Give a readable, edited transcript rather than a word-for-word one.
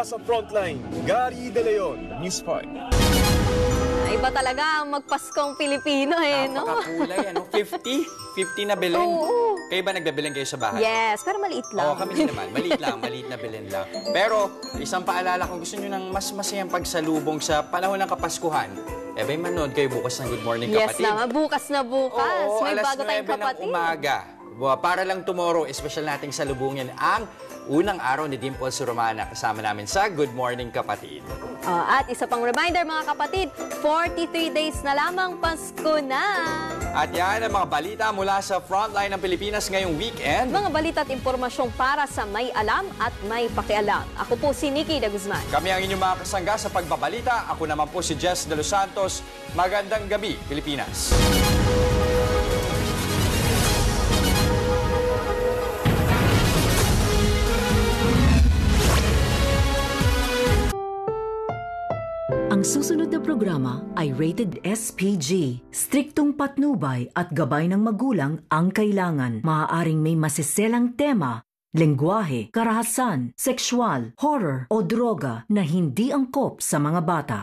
Mula sa Frontline, Gary De Leon, News 5. Iba talaga ang magpaskong Pilipino no? Napakakulay, 50 na Belen. Oo. Kayo ba nagbe-Belen kayo sa bahay? Yes, pero maliit lang. Oo, kami din naman. Maliit na Belen lang. Pero, isang paalala, kung gusto nyo ng mas masayang pagsalubong sa panahon ng Kapaskuhan, may manood kayo bukas ng Good Morning Yes Kapatid. naman, bukas na bukas. Oo, May alas bago tayong 9 ng kapatid. umaga. Para lang tomorrow, special nating salubungin ang unang araw ni Dimples Romana kasama namin sa Good Morning Kapatid. At isa pang reminder mga kapatid, 43 days na lamang Pasko na. At yan ang mga balita mula sa frontline ng Pilipinas ngayong weekend. Mga balita at impormasyong para sa may alam at may pakialam. Ako po si Nikki de Guzman. Kami ang inyong mga kasangga sa pagbabalita. Ako naman po si Jess de Los Santos. Magandang gabi, Pilipinas. Ang susunod na programa ay rated SPG. Striktong patnubay at gabay ng magulang ang kailangan. Maaaring may masiselang tema, lengguwahe, karahasan, sexual, horror o droga na hindi angkop sa mga bata.